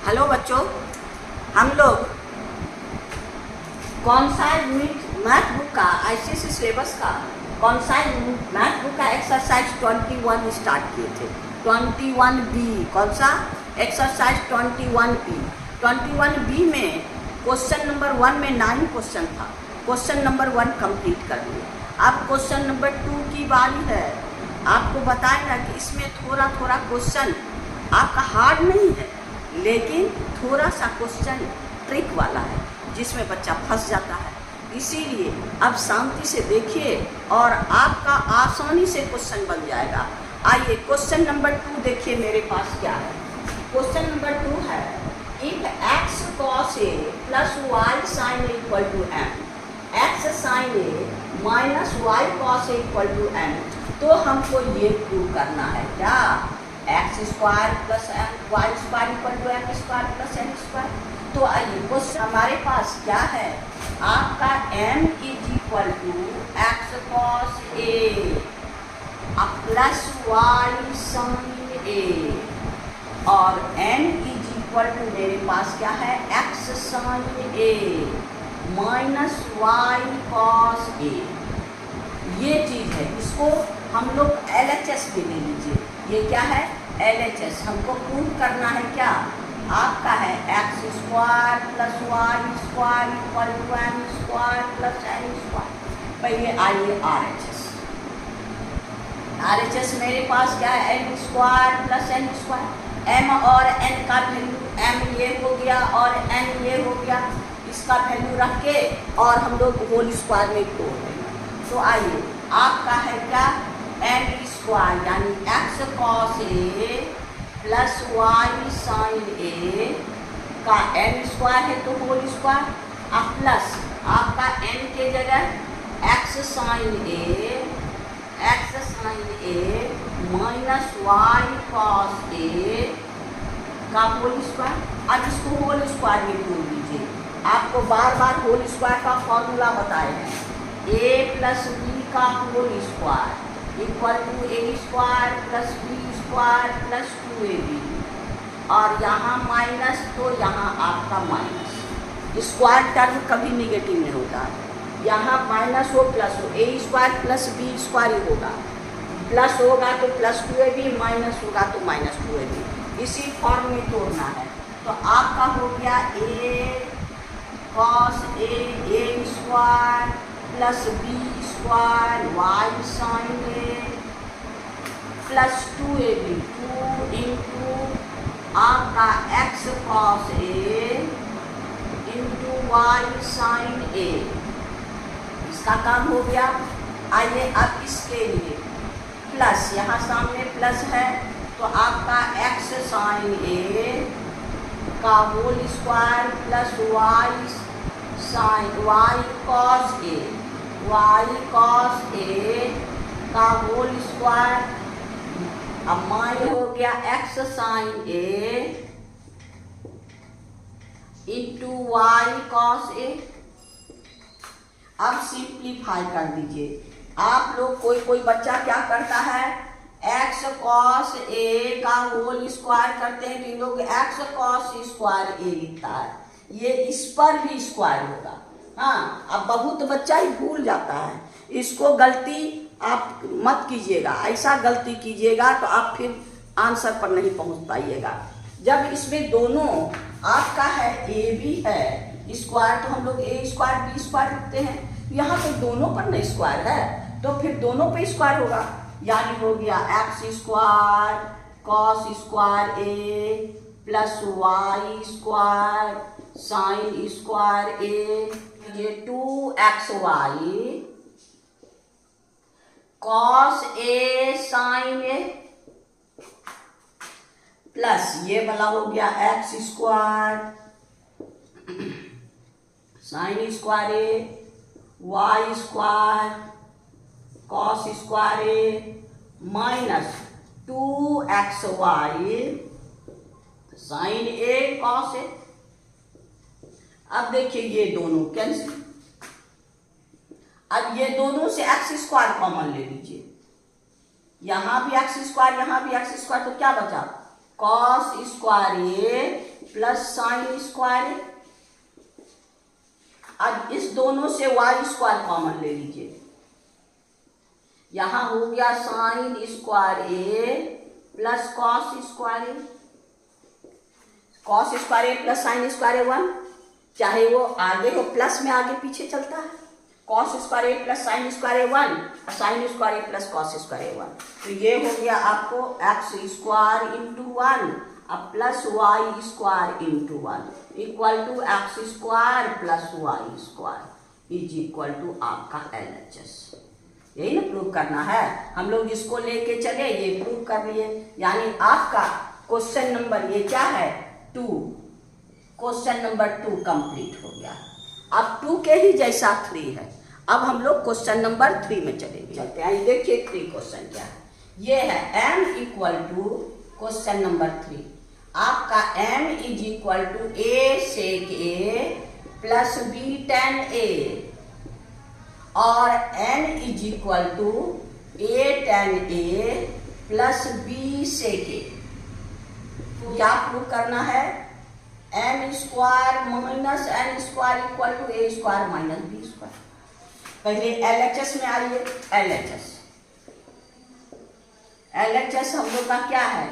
Hello बच्चों, हम लोग कौन सा यूनिट मैथ बुक का आईसीएसई सिलेबस का कौन सा मैथ बुक का एक्सरसाइज 21 स्टार्ट किए थे। 21B कौन सा एक्सरसाइज 21B। 21B में क्वेश्चन नंबर 1 में 9 क्वेश्चन था। क्वेश्चन नंबर 1 कंप्लीट कर लिए। अब क्वेश्चन नंबर 2 की बारी है। आपको बताएगा कि इसमें थोड़ा थोड़ा क्वेश्चन आपका हार्ड नहीं है, लेकिन थोड़ा सा क्वेश्चन ट्रिक वाला है जिसमें बच्चा फंस जाता है। इसीलिए अब शांति से देखिए और आपका आसानी से क्वेश्चन बन जाएगा। आइए क्वेश्चन नंबर 2 देखिए मेरे पास क्या है। क्वेश्चन नंबर 2 है if x cos a plus y sin a equal to m, x sin a minus y cos a equal to m, तो हमको ये प्रूव करना है क्या x square plus Y square equal to M square plus N square. तो आइए question हमारे पास क्या है, आपका m is equal to X cos A plus Y sine A और n इज इक्वल टू मेरे पास क्या है एक्स साइन ए माइनस वाई कॉस ए। ये चीज़ है, इसको हम लोग LHS भी ले लीजिए। ये क्या है LHS, हमको प्रूव करना है क्या, आपका है x square plus Y square equal to M square plus N square. पहले आइए RHS मेरे पास क्या है n square plus N square. M और एन का वैल्यू एम ये हो गया और एन ये हो गया, इसका वैल्यू रख के और हम लोग होल स्क्वायर में तोड़ देंगे। तो आइए आपका है क्या एन स्क्वायर यानी x cos A plus Y sine a का एन स्क्वायर है तो होल स्क्वायर, अब प्लस आपका एन के जगह x sine A minus Y cos a का होल स्क्वायर। अब इसको होल स्क्वायर में तोड़ दीजिए। आपको बार बार होल स्क्वायर का फॉर्मूला बताए हैं, a प्लस बी का whole square equal to a square plus B square plus 2ab और यहाँ माइनस तो यहाँ आपका माइनस। स्क्वायर टर्म कभी निगेटिव नहीं होता, यहाँ माइनस हो प्लस हो, a square plus B square ही होगा, प्लस होगा तो प्लस 2ab माइनस होगा तो माइनस 2ab। इसी फॉर्म में तोड़ना है। तो आपका हो गया A cos A square plus B square Y sine A plus 2ab 2 into आपका X cos A into Y sine A. इसका काम हो गया। आइए अब इसके लिए प्लस, यहाँ सामने प्लस है तो आपका एक्स साइन ए का whole square plus Y sine y cos a का होल स्क्वायर, अब माइनस हो गया x sine a into y cos a. अब सिंप्लीफाई कर दीजिए। आप लोग कोई बच्चा क्या करता है एक्स कॉस ए का होल स्क्वायर करते हैं तो इन लोग एक्स कॉस स्क्वायर ए लिखता है, ये इस पर भी स्क्वायर होगा। हाँ, अब बहुत बच्चा ही भूल जाता है, इसको गलती आप मत कीजिएगा। ऐसा गलती कीजिएगा तो आप फिर आंसर पर नहीं पहुंच पाइएगा। जब इसमें दोनों आपका है ए भी है स्क्वायर तो हम लोग ए स्क्वायर बी स्क्वायर लिखते हैं, यहाँ तो दोनों पर नहीं स्क्वायर है तो फिर दोनों पे स्क्वायर होगा, यानी हो गया x square cos square a plus Y square sine square a, ये 2xy cos a sine A plus ये वाला हो गया x square sine square a y square cos square a minus 2xy sine a cos a. अब देखिए ये दोनों cancel, अब ये दोनों से एक्स स्क्वायर कॉमन ले लीजिए, यहाँ भी एक्स स्क्वायर यहाँ भी एक्स स्क्वायर, तो क्या बचा cos square a plus sine square a. अब इस दोनों से वाई स्क्वायर कॉमन ले लीजिए, यहां हो गया sine square a plus cos square a. Cos square a plus sine square a 1, चाहे वो आगे हो प्लस में आगे पीछे चलता है। Cos square a plus sine square a 1 और sign square a plus cos square a 1। तो ये हो गया आपको एक्स स्क्वायर इंटू 1 अब plus Y square into 1 equal to x square plus Y square is equal to आपका LHS। यही ना प्रूव करना है, हम लोग इसको लेके चले, ये प्रूव कर लिए। यानी आपका क्वेश्चन नंबर ये क्या है 2, क्वेश्चन नंबर 2 कंप्लीट हो गया। अब 2 के ही जैसा 3 है। अब हम लोग क्वेश्चन नंबर 3 में चलते हैं। देखिए 3 क्वेश्चन क्या है, ये है m equal to question number 3 आपका m is equal to a sec a plus b tan a और n is equal to a tan a plus b sec a। तो क्या प्रूव करना है, m square minus n square equal to a square minus b square. पहले LHS में आइए, LHS हम लोग का क्या है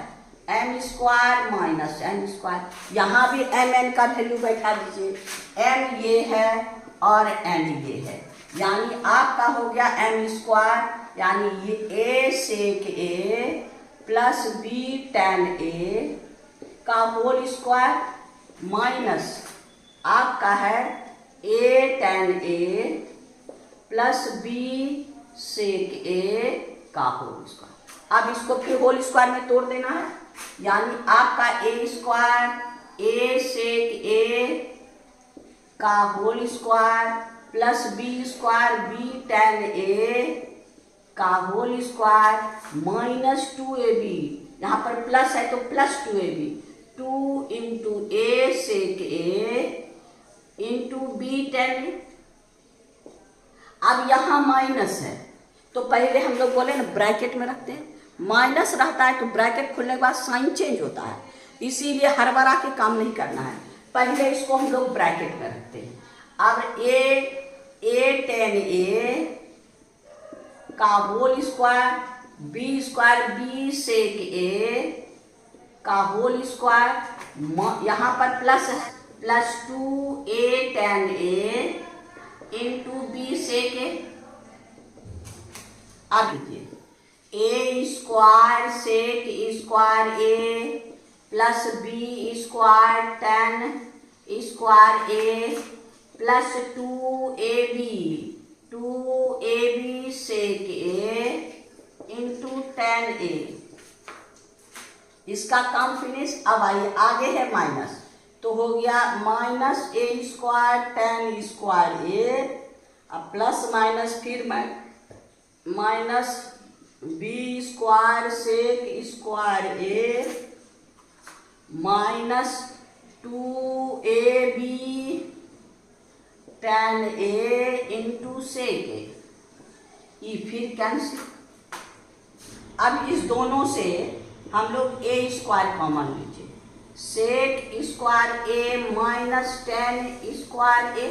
m square minus n square. यहाँ भी mn का वैल्यू बैठा दीजिए, m ये है और n ये है, यानी आपका हो गया m स्क्वायर यानी ये a sec a plus b tan a का होल स्क्वायर माइनस आपका है a tan a plus b sec a का होल स्क्वायर। अब इसको फिर होल स्क्वायर में तोड़ देना है, यानी आपका a square a sec a का whole square plus b square b tan a का होल स्क्वायर माइनस 2ab, यहाँ पर प्लस है तो plus 2ab, 2 into a sec a into b tan a। अब यहाँ माइनस है तो पहले हम लोग बोले ना ब्रैकेट में रखते हैं, माइनस रहता है तो ब्रैकेट खुलने के बाद साइन चेंज होता है, इसीलिए हर बार आके काम नहीं करना है, पहले इसको हम लोग ब्रैकेट में रखते हैं। अब a tan a का whole square b square b sec a का होल स्क्वायर, यहाँ पर प्लस है plus 2a tan a into b sec a। अब लीजिए a square sec square a plus b square tan square a plus 2ab sec a into tan a। इसका काम finish. अब आइए आगे है माइनस, तो हो गया minus a square tan square a अब प्लस माइनस फिर minus b square sec square a minus 2ab tan a into sec a, ये फिर कैंसिल। अब इस दोनों से हम लोग a स्क्वायर कॉमन लीजिए, sec square a minus tan square a।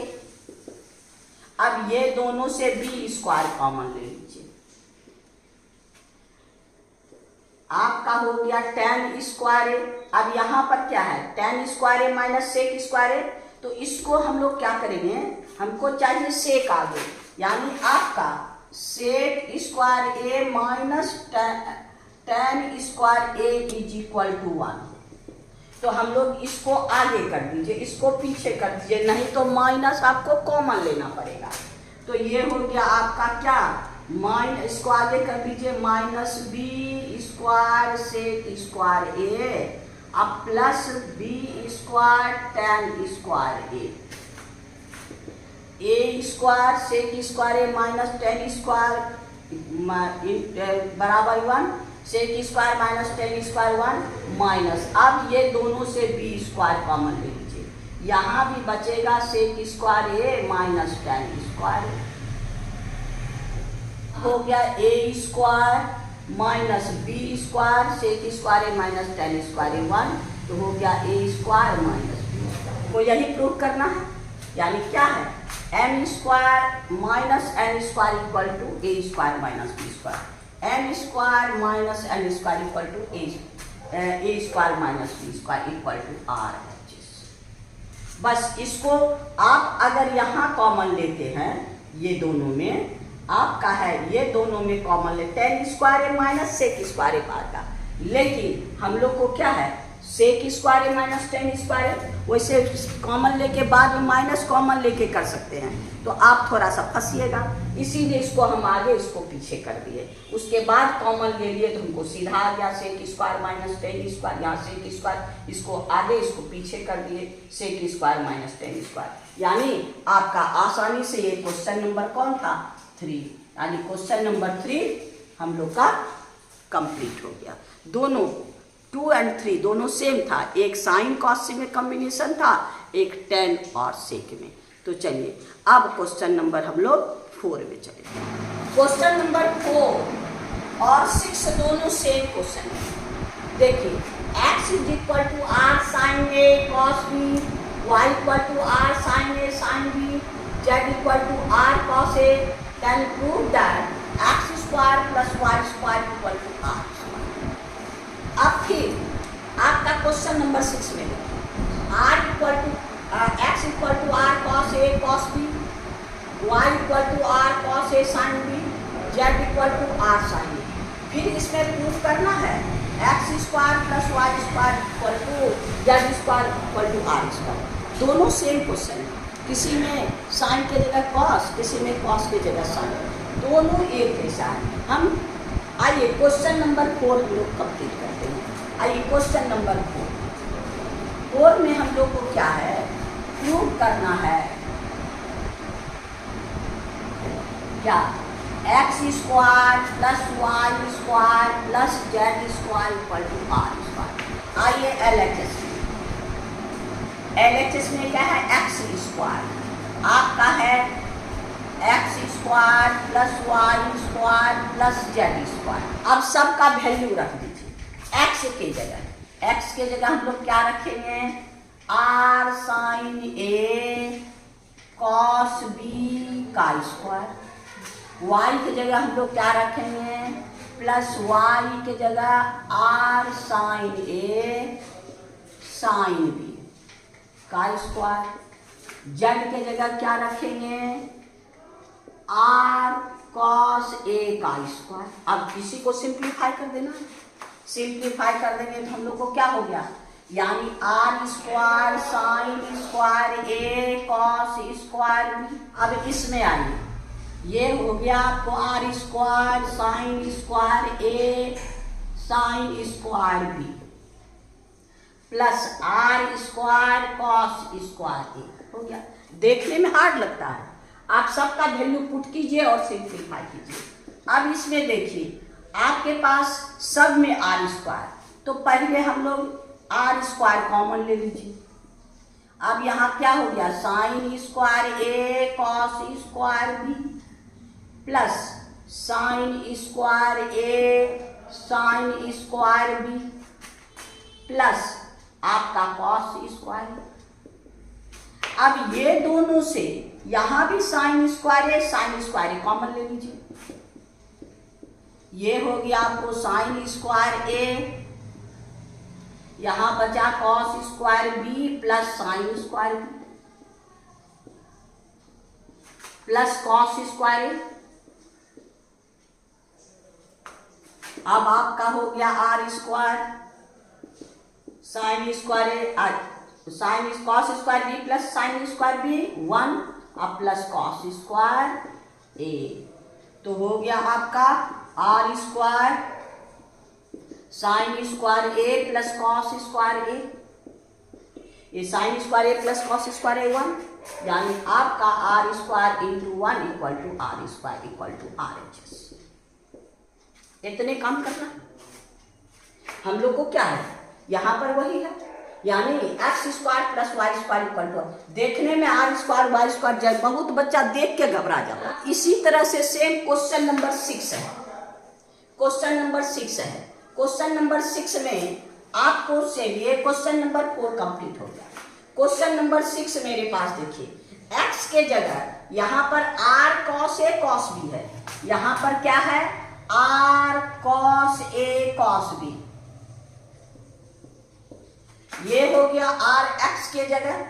अब ये दोनों से b स्क्वायर कॉमन ले लीजिए, आपका हो गया tan स्क्वायर a। अब यहाँ पर क्या है tan square a minus sec square a, तो इसको हम लोग क्या करेंगे, हमको चाहिए sec आगे, यानी आपका sec square a minus tan square a is equal to 1। तो हम लोग इसको आगे कर दीजिए, इसको पीछे कर दीजिए, नहीं तो माइनस आपको कॉमन लेना पड़ेगा। तो ये हो गया आपका क्या माइनस, इसको आगे कर दीजिए minus b square sec square a अब plus b square tan square a square sec square a minus tan square बराबर 1, sec square minus tan square 1 minus. अब ये दोनों से b स्क्वायर कॉमन ले लीजिए, यहाँ भी बचेगा sec square a minus tan square हो गया a square minus b square sec square a minus tan square 1 तो हो गया ए स्क्वायर माइनस बी को यही प्रूव करना है। यानी क्या है, m square minus n square equal to a square minus b square, m square minus n square equal to a square minus b square equal to r. बस इसको आप अगर यहाँ कॉमन लेते हैं, ये दोनों में आपका है, ये दोनों में कॉमन ले, ten square a minus sec square ए बार का, लेकिन हम लोग को क्या है, sec square a minus tan square, वैसे कॉमन लेके बाद में माइनस कॉमन लेके कर सकते हैं, तो आप थोड़ा सा फंसिएगा, इसीलिए इसको हम आगे इसको पीछे कर दिए। उसके बाद कॉमन ले लिए तो हमको सीधा आ गया sec square minus tan square, यहाँ सेक स्क्वायर, इसको आगे इसको पीछे कर दिए sec square minus tan square. यानी आपका आसानी से ये क्वेश्चन नंबर कौन था, 3, यानी क्वेश्चन नंबर 3 हम लोग का कंप्लीट हो गया। दोनों 2 और 3 दोनों सेम था, एक साइन कॉस में कॉम्बिनेशन था, एक टेन और सेक में। तो चलिए अब क्वेश्चन नंबर हम लोग 4 में चले। क्वेश्चन नंबर 4 और 6 दोनों सेम क्वेश्चन है। देखिए x is equal to r sine a cos b, y equal to r sine a sine b, z equal to r cos a, can prove that x square plus y square equal to r. अब फिर आपका question number 6 में r equal to x equal to r cos a cos b, y equal to r cos a sine b, z equal to r sine a. फिर इसमें proof करना है x square plus y square equal to z square equal to r square. दोनों same question है, किसी में sign के जगह कॉस, किसी में कॉस के जगह साइन, दोनों एक जैसा है। हम आइए क्वेश्चन नंबर 4 हम लोग कंप्लीट करते हैं। आइए क्वेश्चन नंबर 4 में हम लोग को क्या है, प्रूव करना है क्या, x square plus Y square plus z square equal to r square. आइए एलएचएस में क्या है, एक्स स्क्वायर आपका है x square plus Y square plus z square. अब सबका वैल्यू रख दीजिए एक्स के जगह, एक्स के जगह हम लोग क्या रखेंगे, r sine a cos b का स्क्वायर, वाई के जगह हम लोग क्या रखेंगे, प्लस वाई के जगह r sine a sine b का स्क्वायर, जेड के जगह क्या रखेंगे, आर कॉस ए का स्क्वायर। अब इसी को सिंप्लीफाई कर देना, सिंप्लीफाई कर देंगे तो हम लोग को क्या हो गया, यानी r square sine square a cos square b. अब इसमें आइए, ये हो गया आपको r square sine square a sine square b plus r square cos square a हो गया। देखने में हार्ड लगता है, आप सबका वैल्यू पुट कीजिए और सिंप्लीफाई कीजिए। अब इसमें देखिए आपके पास सब में आर स्क्वायर, तो पहले हम लोग आर स्क्वायर कॉमन ले लीजिए। अब यहाँ क्या हो गया, sine square a cos square b plus sine square a sine square b plus आपका कॉस स्क्वायर। अब ये दोनों से यहाँ भी साइन स्क्वायर है, साइन स्क्वायर है, कॉमन ले लीजिए। ये हो गया आपको साइन स्क्वायर ए, यहाँ बचा cos square b plus sine square b plus cos square a. अब आपका हो गया r square sine square a, sine cos square b plus sine square b 1 अब प्लस कॉस स्क्वायर ए, तो हो गया आपका r square sine square a plus cos square a, ये sine square a plus cos square a 1, यानी आपका r square into 1 equal to r square equal to R H S. इतने काम करना हम लोग को क्या है, यहाँ पर वही है, यानी x square plus Y square equal to, देखने में आर स्क्वायर वाई स्क्वायर जाए, बहुत बच्चा देख के घबरा जाता। इसी तरह से सेम क्वेश्चन नंबर 6 है, क्वेश्चन नंबर 6 है। क्वेश्चन नंबर 6 में आपको सेम ये क्वेश्चन नंबर 4 कंप्लीट हो गया। क्वेश्चन नंबर 6 मेरे पास देखिए, x के जगह यहां पर r cos a cos b है, यहां पर क्या है r cos a cos b, ये हो गया r x के जगह,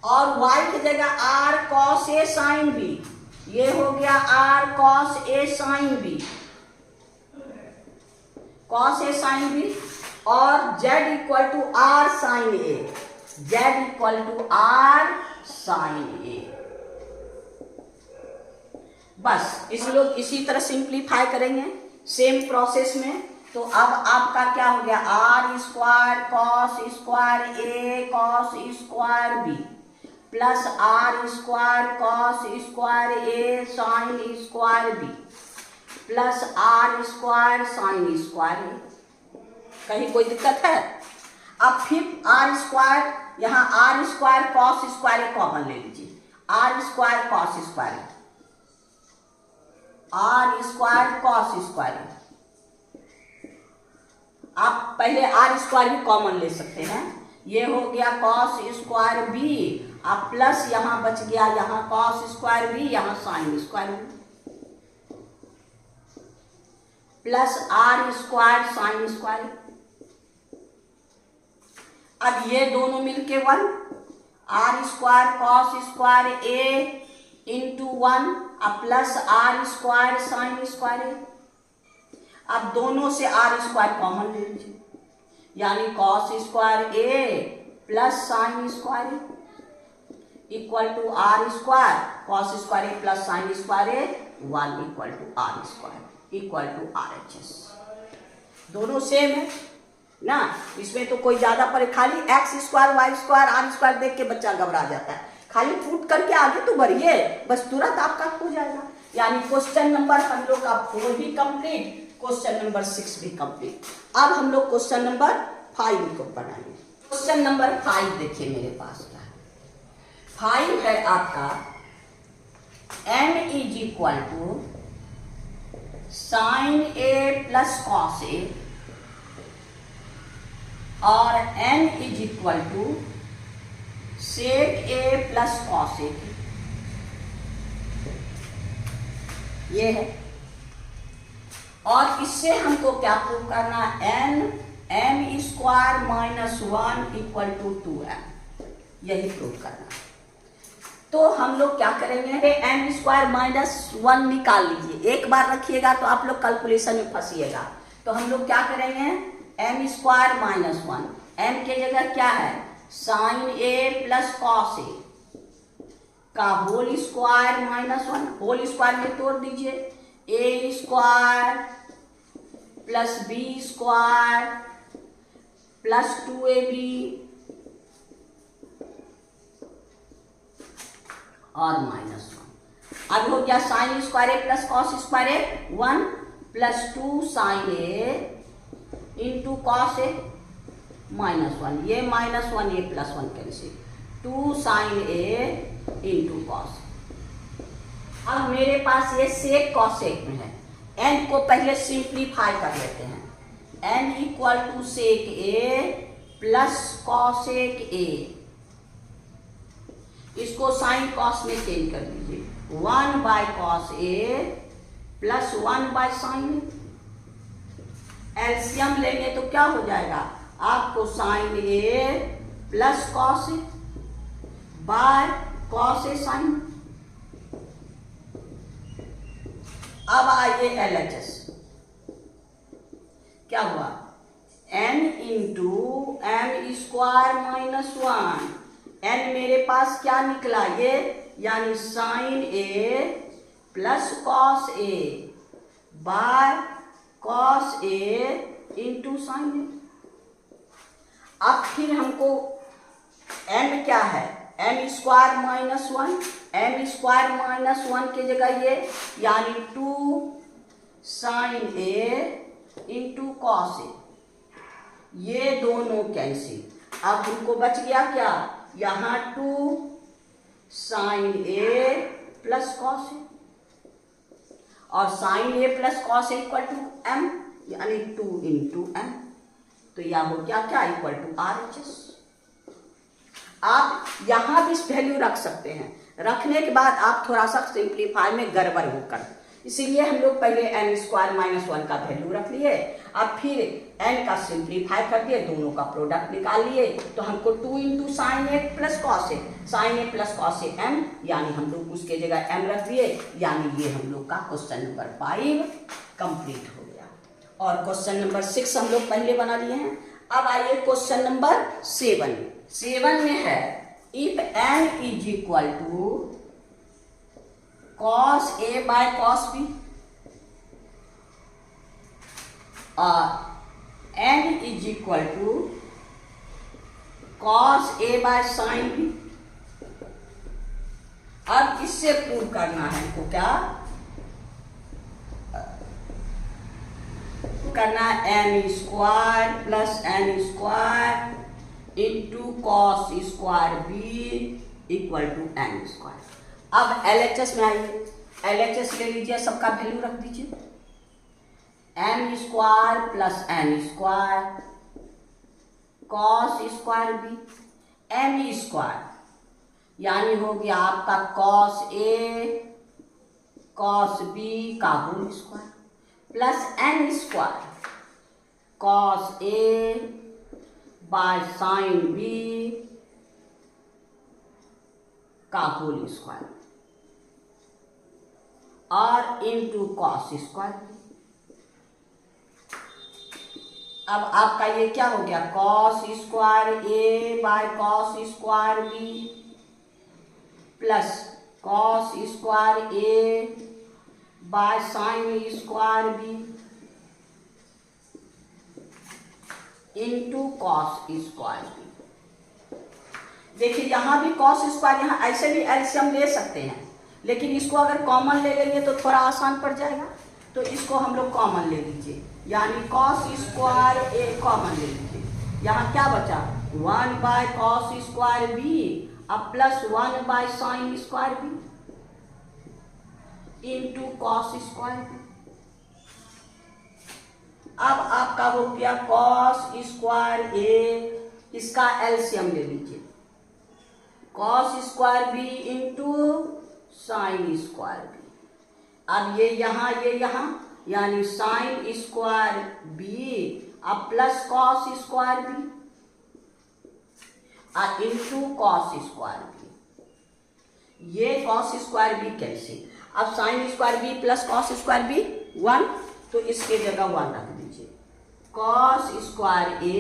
और y की जगह r cos a sin b, ये हो गया r cos a sin b, cos a sin b, और z equal to r sin a, z equal to r sin a। बस इस लोग इसी तरह सिंप्लीफाई करेंगे सेम प्रोसेस में। तो अब आपका क्या हो गया, r square cos square a cos square b plus r square cos square a sine square b plus r square sine square a। कहीं कोई दिक्कत है? अब फिर r स्क्वायर, यहाँ r square cos square common ले लीजिए, r square cos square, r square cos square, आप पहले r स्क्वायर भी कॉमन ले सकते हैं, ये हो गया कॉस स्क्वायर b, अब प्लस यहाँ बच गया यहाँ कॉस स्क्वायर b, यहाँ sine square b, plus r square sine square. अब ये दोनों मिलके 1, r square cos square a into 1, अब plus r square sine square a। अब दोनों से r स्क्वायर कॉमन ले लीजिए, यानी cos square a plus sine square a equal to r square cos square a plus sine square a 1 equal to r square equal to RHS। दोनों same है ना, इसमें तो कोई ज्यादा पर, खाली x square y square r square देख के बच्चा घबरा जाता है, खाली फुट करके आगे तो बढ़िए, बस तुरंत आपका हो जाएगा। यानी क्वेश्चन नंबर हम लोग का 4 भी कंप्लीट, क्वेश्चन नंबर 6 भी कंप्लीट। अब हम लोग क्वेश्चन नंबर 5 को बनाएंगे। क्वेश्चन नंबर 5 देखिए मेरे पास क्या है, 5 है आपका m is equal to sine a plus cos a और n is equal to sec a plus cos a, ये है। और इससे हमको क्या प्रूव करना है, m square minus 1 equal to 2m, यही प्रूव करना है। तो हम लोग क्या करेंगे, m स्क्वायर माइनस 1 निकाल लीजिए, एक बार रखिएगा तो आप लोग कैलकुलेशन में फंसिएगा। तो हम लोग क्या करेंगे, m स्क्वायर माइनस 1, m के जगह क्या है sine a plus cos a का whole square minus 1, whole square में तोड़ दीजिए, a square plus b square plus 2ab और माइनस 1। अब हो गया sine square a plus cos square a 1 plus 2 sine a into cos a minus 1, ये minus 1 ये plus 1 cancel, 2 sine a into cos. अब मेरे पास ये सेक कॉसेक में है, n को पहले सिंप्लीफाई कर लेते हैं, n equal to sec a plus cosec a, इसको साइन कॉस में चेंज कर दीजिए, 1 by cos A plus 1 by sine. LCM लेंगे तो क्या हो जाएगा आपको, sine A plus cos a by cos a sine. अब आइए LHS, क्या हुआ n into m square minus 1, n मेरे पास क्या निकला ये, यानी sine A plus cos a by cos A into sign ए। अब फिर हमको m क्या है, m square minus 1, m square minus 1 की जगह ये, यानी 2 साइन ए इंटू कॉस ए, ये दोनों कैंसिल। अब हमको बच गया क्या, यहाँ 2 sine A plus cos a, और sine A plus cos a equal to m, यानी 2 इंटू m। तो यह हो गया क्या, इक्वल टू RHS। आप यहाँ भी वैल्यू रख सकते हैं, रखने के बाद आप थोड़ा सा सिंप्लीफाई में गड़बड़ होकर, इसीलिए हम लोग पहले n² -1 का वैल्यू रख लिए, अब फिर n का सिंप्लीफाई कर दिए, दोनों का प्रोडक्ट निकाल लिए, तो हमको 2 × sin A + cos A, sin A + cos A m, यानी हम लोग उसके जगह m रख दिए, यानी ये हम लोग का क्वेश्चन नंबर 5 कंप्लीट हो गया। और क्वेश्चन नंबर 6 हम लोग पहले बना लिए हैं। अब आइए क्वेश्चन नंबर 7 में है, if n = cos A by cos B और n = cos A by sin B। अब इससे प्रूव करना है तो क्या करना है, m² + n² × cos² B = n²। अब LHS में आइए, LHS ले लीजिए, सबका वैल्यू रख दीजिए, m² + n² cos² B m², यानी हो गया आपका cos A cos B का whole square plus n² cos A by sin B का होल स्क्वायर और इंटू cos²। अब आपका ये क्या हो गया, cos² A by cos² B plus cos² A by sin² B into cos² B। देखिए यहाँ भी cos², यहाँ ऐसे भी एलसीएम ले सकते हैं, लेकिन इसको अगर कॉमन ले लेंगे तो थोड़ा आसान पड़ जाएगा, तो इसको हम लोग कॉमन ले लीजिए, यानी cos² A कॉमन ले लीजिए। यहाँ क्या बचा, 1 by cos² B अब plus 1 by sin² B into cos² B। अब आपका हो गया cos² A, इसका एलसीएम ले लीजिए, cos² B into sin² B। अब ये यहाँ यानी sin² B अब प्लस cos² B और इंटू cos² B। ये cos² B कैसे, अब sin² B plus cos² B 1, तो इसके जगह 1 रख दीजिए, cos² A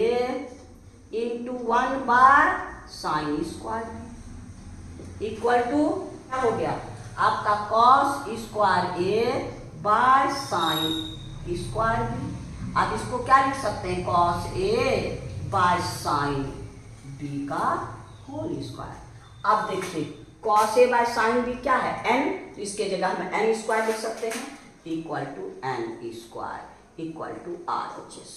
into 1 by sin² equal to क्या हो गया आपका cos² A bye sin² B। अब इसको क्या लिख सकते हैं, cos A by sin B का होल स्क्वायर। अब देखिए cos A by sin B क्या है, n, तो इसके जगह हम n² लिख सकते हैं, equal to n² equal to RHS,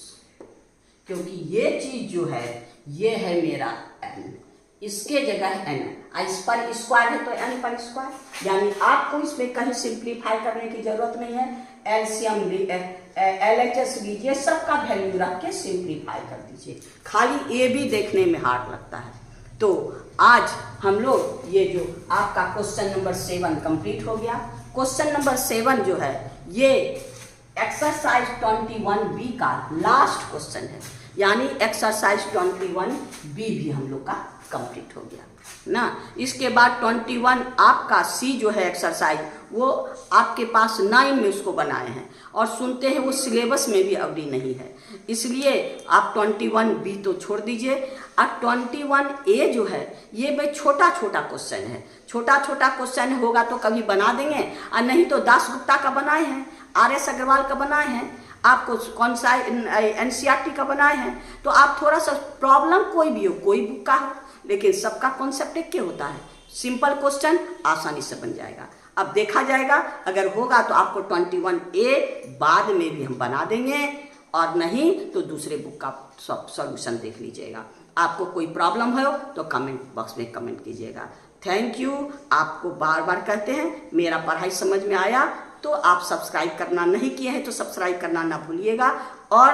क्योंकि ये चीज जो है ये है मेरा n, इसके जगह n, इस पर स्क्वायर है तो n पर स्क्वायर, यानी आपको इसमें कहीं सिंप्लीफाई करने की जरूरत नहीं है, एलसीएम LHS लीजिए, सबका वैल्यू रख के सिंप्लीफाई कर दीजिए, खाली ए भी देखने में हार्ड लगता है। तो आज हम लोग ये जो आपका क्वेश्चन नंबर 7 कंप्लीट हो गया। क्वेश्चन नंबर 7 जो है ये एक्सरसाइज 21B का लास्ट क्वेश्चन है, यानी एक्सरसाइज 21B भी हम लोग का कंप्लीट हो गया ना। इसके बाद 21 आपका C जो है एक्सरसाइज, वो आपके पास 9 में उसको बनाए हैं, और सुनते हैं वो सिलेबस में भी अवधि नहीं है, इसलिए आप 21B तो छोड़ दीजिए। और 21A जो है ये भाई छोटा छोटा क्वेश्चन है, छोटा छोटा क्वेश्चन होगा तो कभी बना देंगे, और नहीं तो दासगुप्ता का बनाए हैं, RS अग्रवाल का बनाए हैं, आपको कौन सा NCERT का बनाए हैं, तो आप थोड़ा सा प्रॉब्लम कोई भी हो, कोई बुक का हो, लेकिन सबका कॉन्सेप्ट एक क्या होता है, सिंपल क्वेश्चन आसानी से बन जाएगा। अब देखा जाएगा, अगर होगा तो आपको 21A बाद में भी हम बना देंगे, और नहीं तो दूसरे बुक का सॉल्यूशन देख लीजिएगा। आपको कोई प्रॉब्लम हो तो कमेंट बॉक्स में कमेंट कीजिएगा। Thank you. आपको बार बार कहते हैं, मेरा पढ़ाई समझ में आया तो आप सब्सक्राइब करना नहीं किए हैं तो सब्सक्राइब करना ना भूलिएगा, और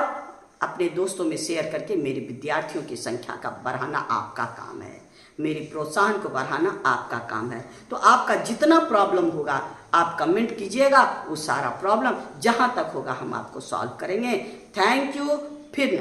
अपने दोस्तों में शेयर करके मेरे विद्यार्थियों की संख्या का बढ़ाना आपका काम है, मेरी प्रोत्साहन को बढ़ाना आपका काम है। तो आपका जितना प्रॉब्लम होगा आप कमेंट कीजिएगा, वो सारा प्रॉब्लम जहाँ तक होगा हम आपको सॉल्व करेंगे। Thank you. फिर